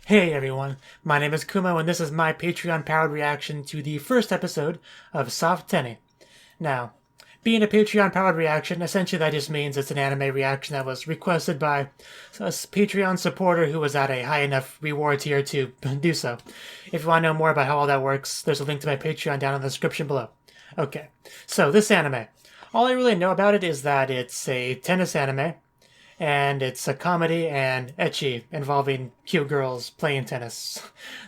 Hey everyone, my name is Kumo and this is my Patreon-powered reaction to the first episode of Softenni. Now, being a Patreon-powered reaction, essentially that just means it's an anime reaction that was requested by a Patreon supporter who was at a high enough reward tier to do so. If you want to know more about how all that works, there's a link to my Patreon down in the description below. Okay, so this anime. All I really know about it is that it's a tennis anime, and it's a comedy and ecchi involving cute girls playing tennis.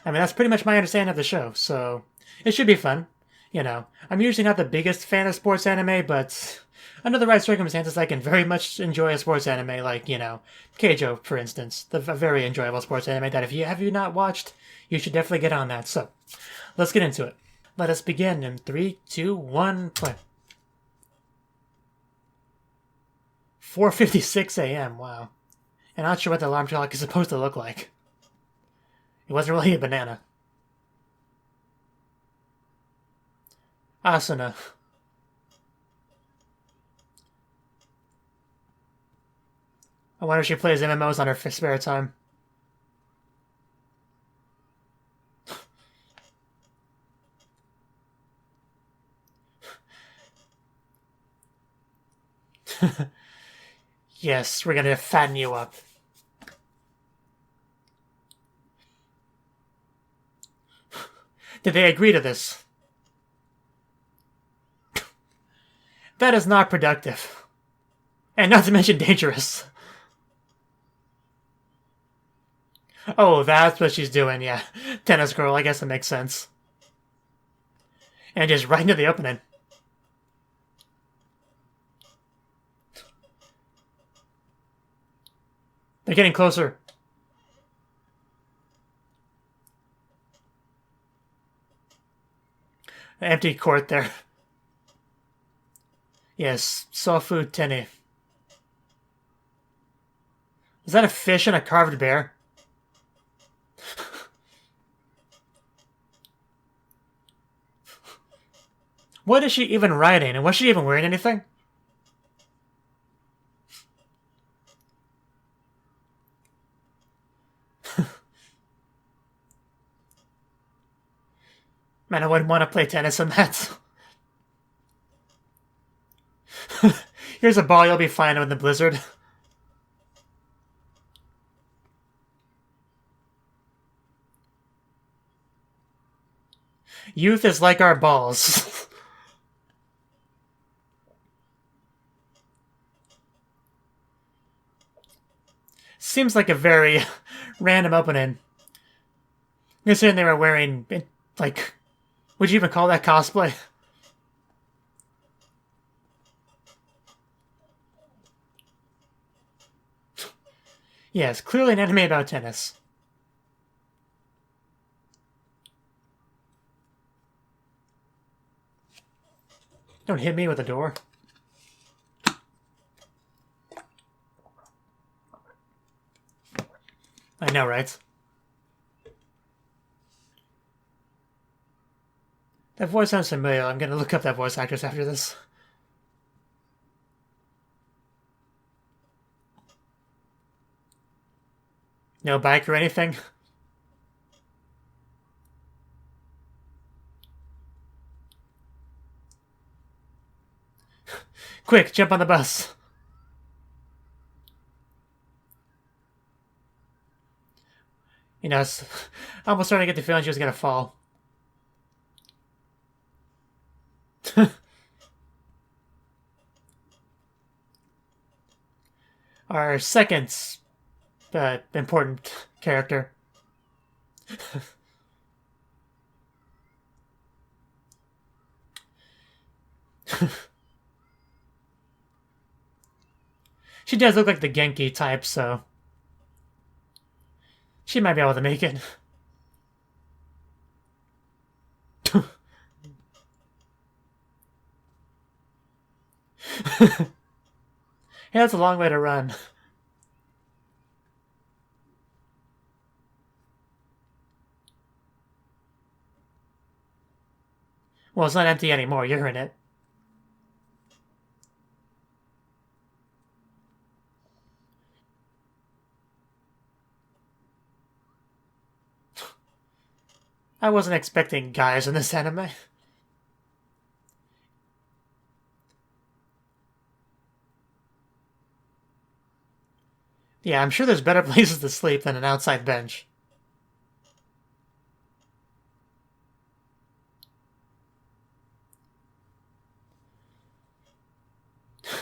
I mean, that's pretty much my understanding of the show, so it should be fun. You know, I'm usually not the biggest fan of sports anime, but under the right circumstances, I can very much enjoy a sports anime, like, Keijo, for instance. A very enjoyable sports anime that if you have not watched, you should definitely get on that. So, let's get into it. Let us begin in 3, 2, 1, play. 4:56 a.m. Wow. And I'm not sure what the alarm clock is supposed to look like. It wasn't really a banana. Asuna. I wonder if she plays MMOs on her spare time. Yes, we're gonna fatten you up. Did they agree to this? That is not productive. And not to mention dangerous. Oh, that's what she's doing, yeah. Tennis girl, I guess it makes sense. And just right into the opening. They're getting closer. Empty court there. Yes, Softenni. Is that a fish and a carved bear? What is she even riding? And was she even wearing anything? Man, I wouldn't want to play tennis in that. Here's a ball, you'll be fine in the blizzard. Youth is like our balls. Seems like a very random opening. Considering they were wearing, like, would you even call that cosplay? Yes, clearly an anime about tennis. Don't hit me with a door. I know, right? That voice sounds familiar. I'm gonna look up that voice actress after this. No bike or anything? Quick, jump on the bus. You know, I'm almost starting to get the feeling she was gonna fall. Our second important character. She does look like the Genki type, so she might be able to make it. Hey, that's a long way to run. Well, it's not empty anymore. You're in it. I wasn't expecting guys in this anime. Yeah, I'm sure there's better places to sleep than an outside bench.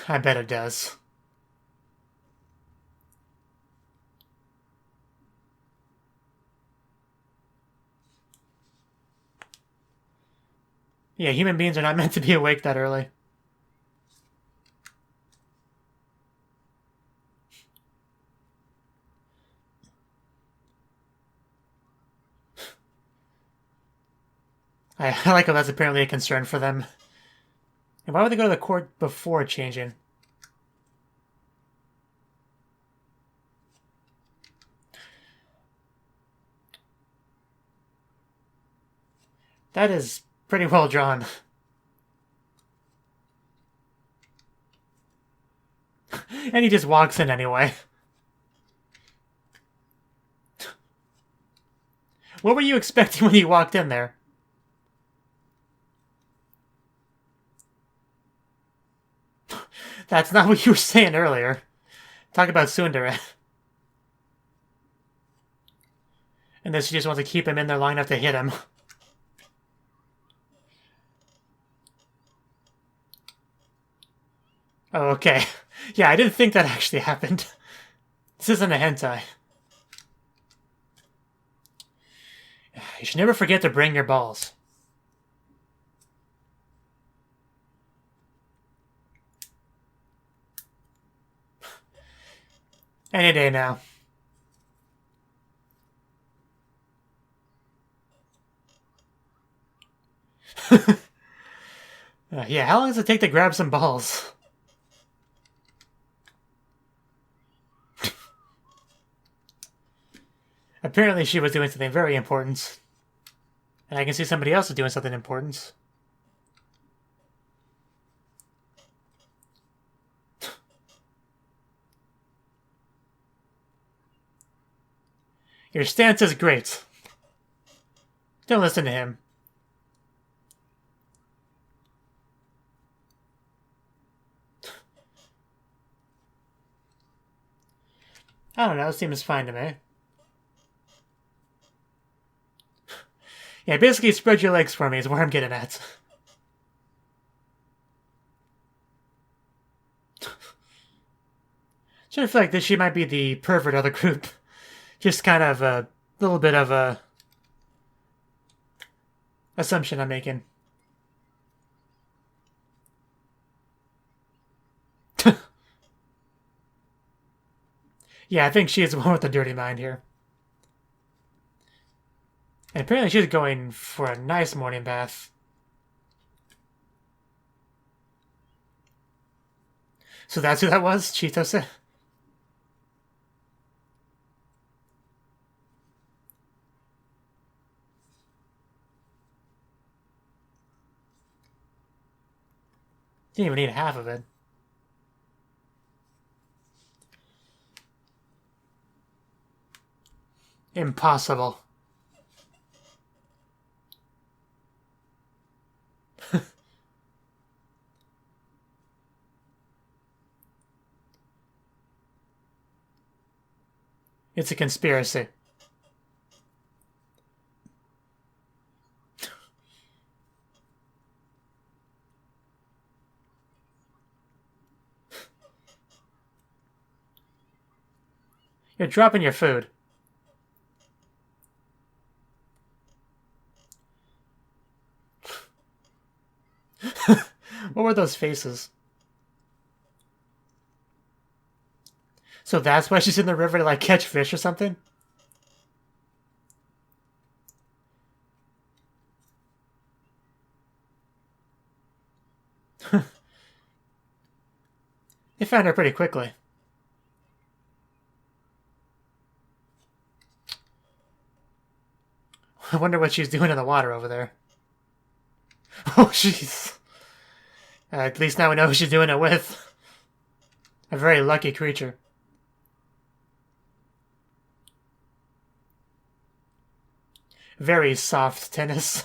I bet it does. Yeah, human beings are not meant to be awake that early. I like how that's apparently a concern for them. And why would they go to the court before changing? That is pretty well drawn. And he just walks in anyway. What were you expecting when you walked in there? That's not what you were saying earlier. Talk about tsundere. And then she just wants to keep him in there long enough to hit him. Oh, okay. Yeah, I didn't think that actually happened. This isn't a hentai. You should never forget to bring your balls. Any day now. Yeah, how long does it take to grab some balls? Apparently she was doing something very important. And I can see somebody else is doing something important. Your stance is great. Don't listen to him. I don't know, it seems fine to me. Yeah, basically spread your legs for me is where I'm getting at. So I feel like this she might be the pervert of the group. Just kind of a little bit of a assumption I'm making. Yeah, I think she is the one with the dirty mind here. And apparently she's going for a nice morning bath. So that's who that was? Chitose? Didn't even need half of it. Impossible. It's a conspiracy. You're dropping your food. What were those faces? So that's why she's in the river to, like, catch fish or something? They found her pretty quickly. I wonder what she's doing in the water over there. Oh, jeez. At least now we know who she's doing it with. A very lucky creature. very soft tennis.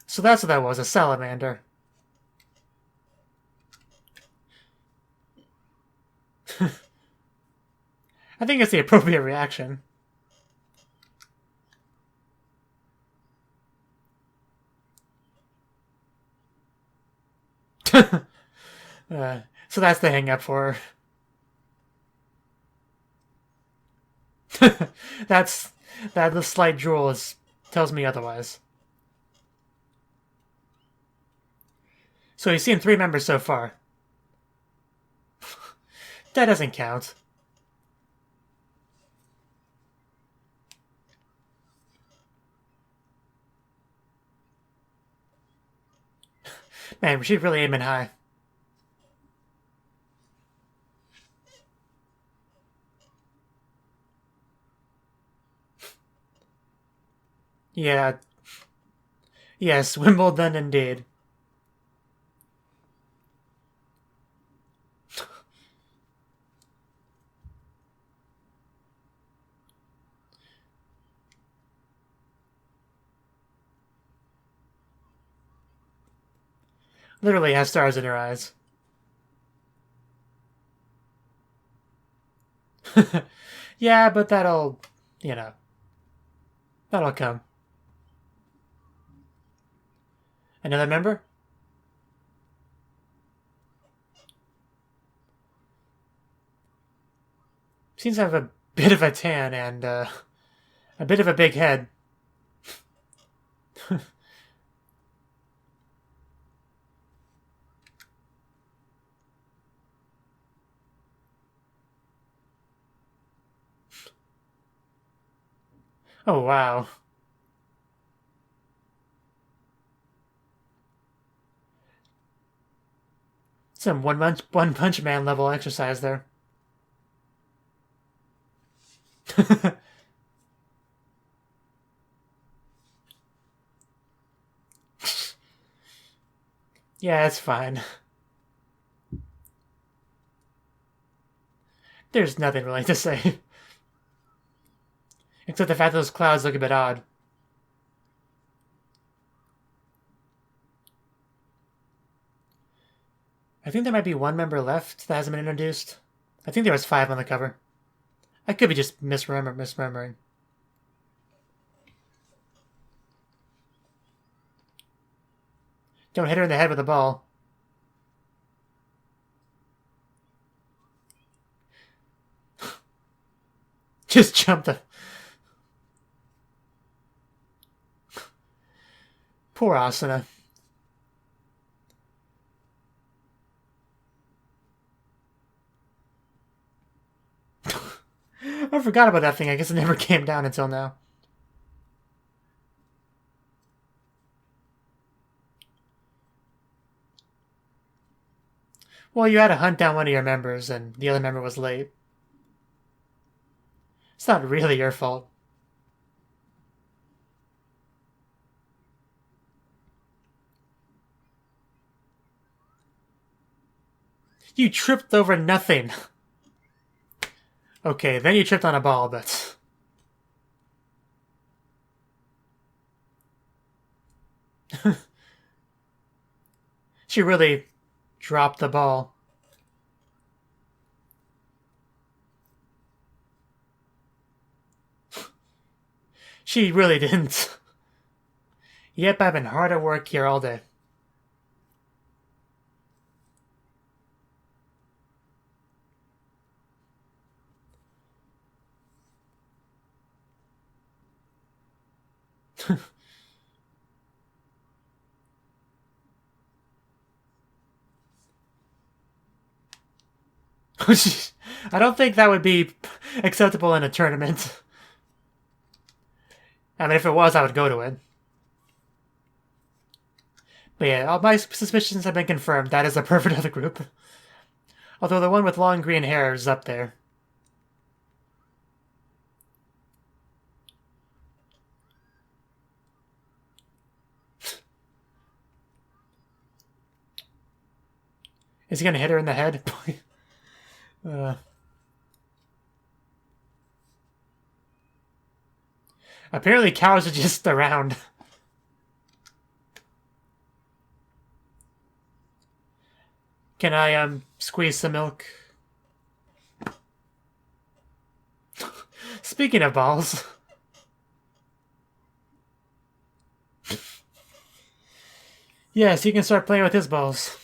So that's what that was, a salamander. I think it's the appropriate reaction. So that's the hang-up for her. That the slight drool tells me otherwise. So he's seen 3 members so far. That doesn't count. Man, she's really aiming high. Yeah. Yes, Wimbledon indeed. Literally has stars in her eyes. Yeah, but that'll, that'll come. Another member? Seems to have a bit of a tan and a bit of a big head. Oh, wow. Some One Punch Man level exercise there. Yeah, it's fine. There's nothing really to say. Except the fact that those clouds look a bit odd. I think there might be 1 member left that hasn't been introduced. I think there was 5 on the cover. I could be just misremembering. Don't hit her in the head with a ball. Just jump the... Poor Asuna. I forgot about that thing. I guess it never came down until now. Well, you had to hunt down one of your members, and the other member was late. It's not really your fault. You tripped over nothing. Okay, then you tripped on a ball, but... She really dropped the ball. She really didn't. Yep, I've been hard at work here all day. I don't think that would be acceptable in a tournament. I mean, if it was, I would go to it. But yeah, all my suspicions have been confirmed. That is the perfect other group. Although the one with long green hair is up there. Is he gonna hit her in the head? Apparently cows are just around. Can I, squeeze some milk? Speaking of balls. Yes, he can start playing with his balls.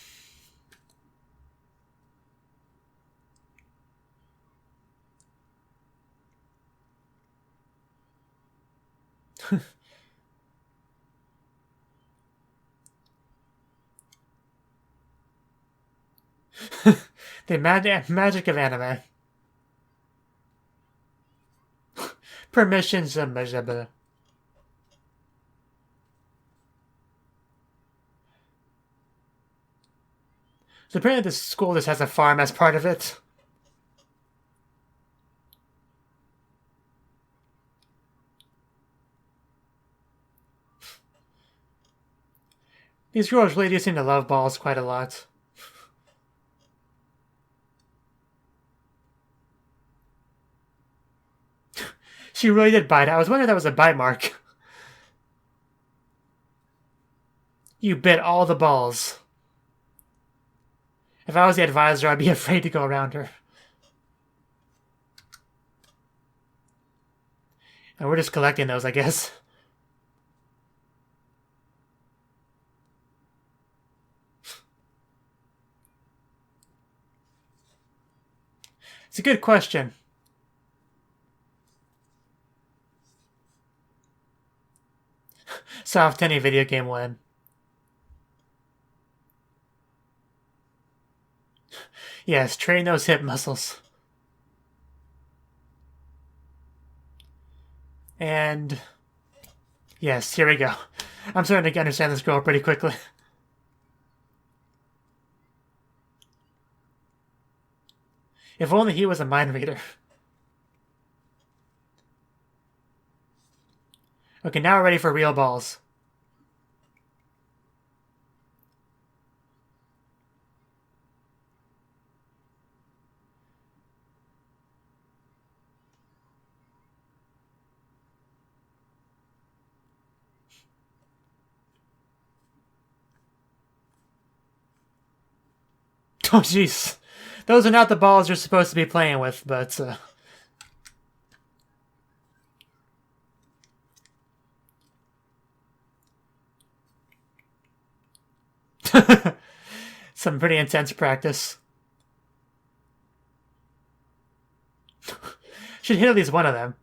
The magic of anime. Permissions of Mujirou. So apparently this school just has a farm as part of it. These girls really do seem to love balls quite a lot. She really did bite it. I was wondering if that was a bite mark. You bit all the balls. If I was the advisor, I'd be afraid to go around her. And we're just collecting those, I guess. It's a good question. Softenni video game win. Yes, train those hip muscles. And yes, here we go. I'm starting to understand this girl pretty quickly. If only he was a mind reader. Okay, now we're ready for real balls. Oh, jeez. Those are not the balls you're supposed to be playing with, but... Some pretty intense practice. Should hit at least one of them.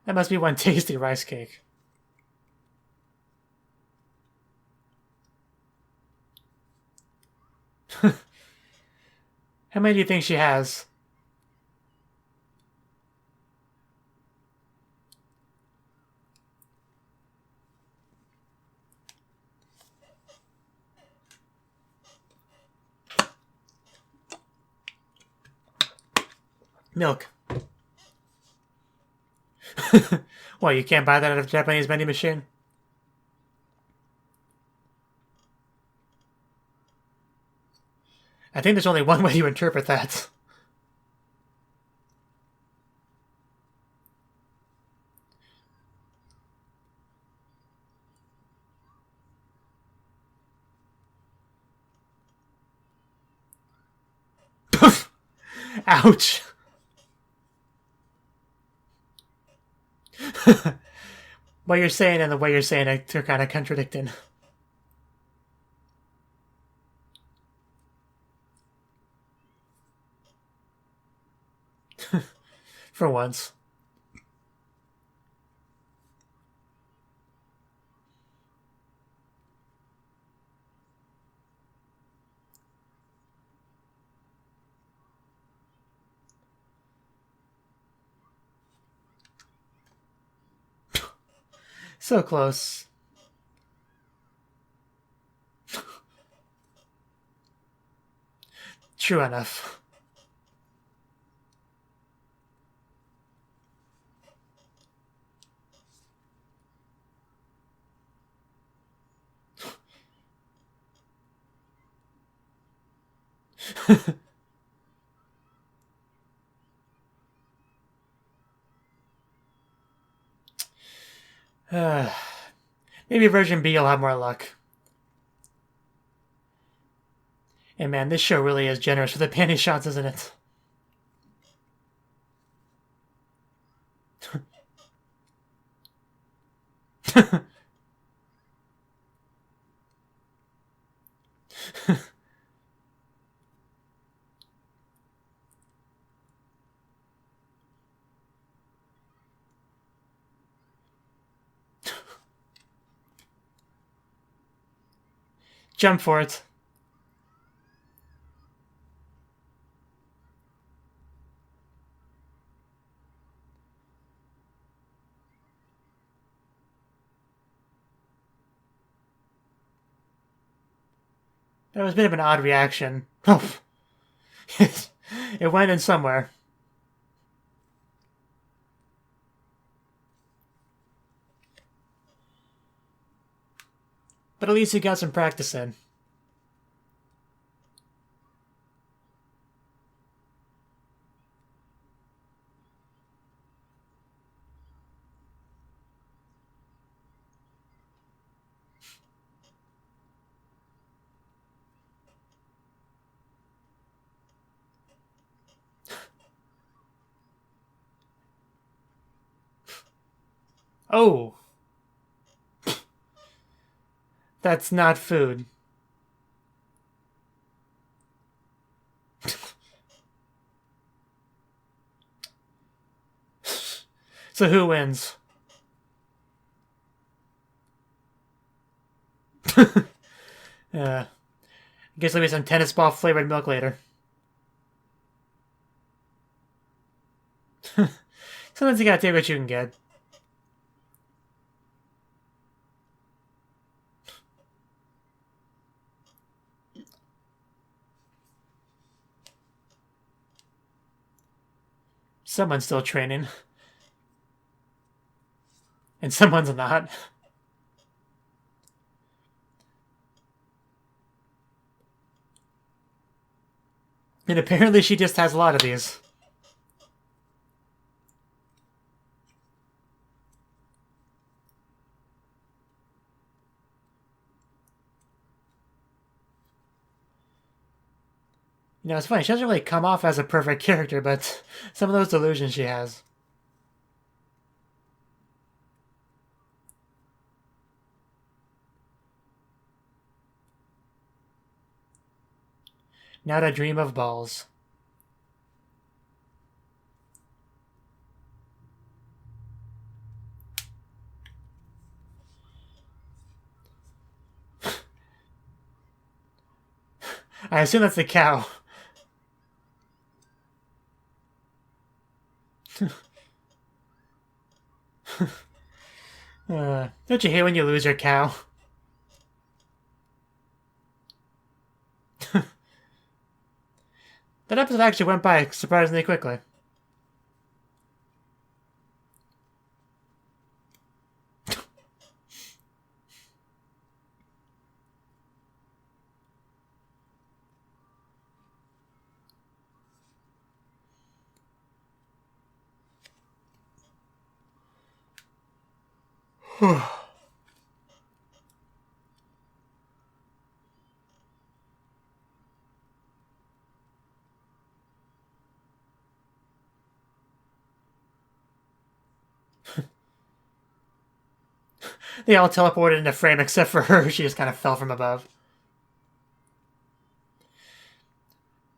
That must be one tasty rice cake. How many do you think she has? Milk. Well, you can't buy that at a Japanese vending machine? I think there's only one way to interpret that. Ouch. What you're saying and the way you're saying it are kind of contradicting. For once. So close. True enough. Maybe version B will have more luck. And man, this show really is generous with the panty shots, isn't it? Jump for it. That was a bit of an odd reaction. It went in somewhere. But at least he got some practice in. Oh. That's not food. So who wins? I guess there'll be some tennis ball flavored milk later. Sometimes you gotta take what you can get. Someone's still training. And someone's not. And apparently she just has a lot of these. You know, it's funny, she doesn't really come off as a perfect character, but some of those delusions she has. Now to dream of balls. I assume that's the cow. Don't you hate when you lose your cow? That episode actually went by surprisingly quickly. They all teleported into frame except for her. She just kind of fell from above.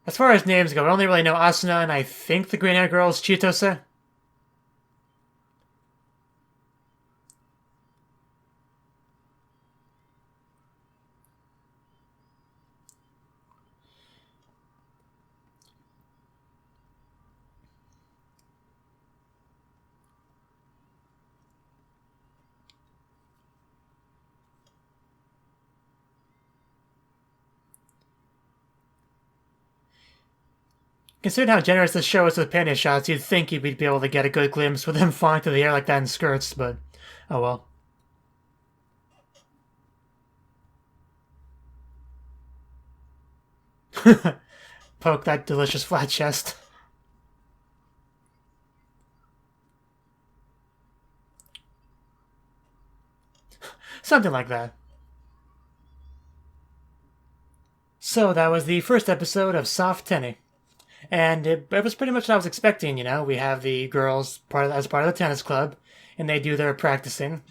As far as names go, I only really know Asuna and I think the green hair girl's Chitose. Considering how generous this show is with panty shots, you'd think you'd be able to get a good glimpse with them flying through the air like that in skirts, but oh well. poke that delicious flat chest. Something like that. So that was the first episode of Softenni. And it was pretty much what I was expecting, you know. We have the girls as part of the tennis club, and they do their practicing.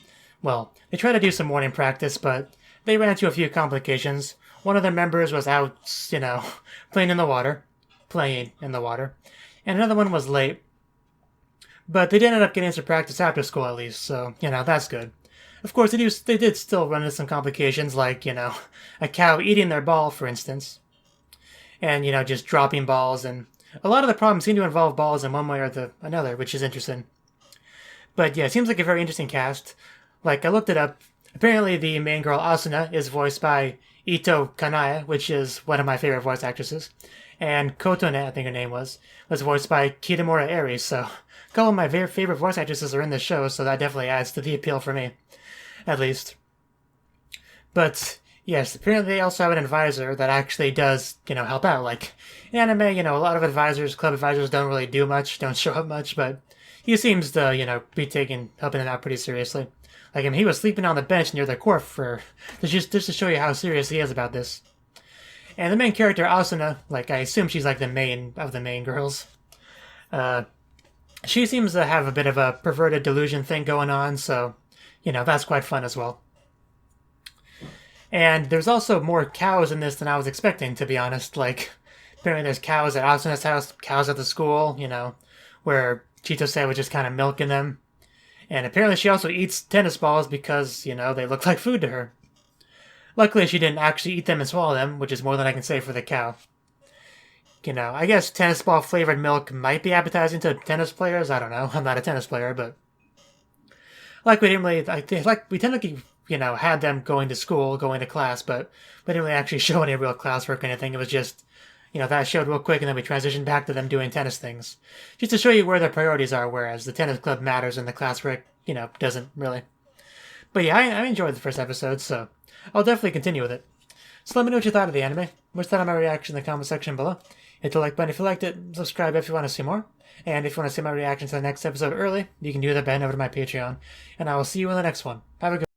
Well, they try to do some morning practice, but they ran into a few complications. One of their members was out, you know, playing in the water. And another one was late. But they did end up getting some practice after school at least, so, you know, that's good. Of course, they did still run into some complications, like, you know, a cow eating their ball, for instance. And, you know, just dropping balls, and a lot of the problems seem to involve balls in one way or another, which is interesting. But yeah, it seems like a very interesting cast. Like, I looked it up. Apparently, the main girl, Asuna, is voiced by Ito Kanaya, which is one of my favorite voice actresses. And Kotone, I think her name was voiced by Kitamura Eri, so a couple of my very favorite voice actresses are in this show, so that definitely adds to the appeal for me, at least. But yes, apparently they also have an advisor that actually does, you know, help out. Like, in anime, you know, a lot of club advisors don't really do much, don't show up much, but he seems to, you know, be helping it out pretty seriously. Like, I mean, he was sleeping on the bench near the court just to show you how serious he is about this. And the main character, Asuna, like, I assume she's like the main of the main girls. She seems to have a bit of a perverted delusion thing going on, so, you know, that's quite fun as well. And there's also more cows in this than I was expecting, to be honest. Like, apparently there's cows at Asuna's house, cows at the school, you know, where Chitose was just kind of milking them. And apparently she also eats tennis balls because, you know, they look like food to her. Luckily, she didn't actually eat them and swallow them, which is more than I can say for the cow. You know, I guess tennis ball flavored milk might be appetizing to tennis players. I don't know. I'm not a tennis player, but like we didn't really we technically, you know, had them going to school, going to class, but we didn't really actually show any real classwork or anything. It was just, you know, that showed real quick, and then we transitioned back to them doing tennis things, just to show you where their priorities are. Whereas the tennis club matters and the classwork, you know, doesn't really. But yeah, I enjoyed the first episode, so I'll definitely continue with it. So let me know what you thought of the anime. Which thought of my reaction in the comment section below. Hit the like button if you liked it, subscribe if you want to see more. And if you want to see my reaction to the next episode early, you can do that by heading over to my Patreon. And I will see you in the next one. Have a good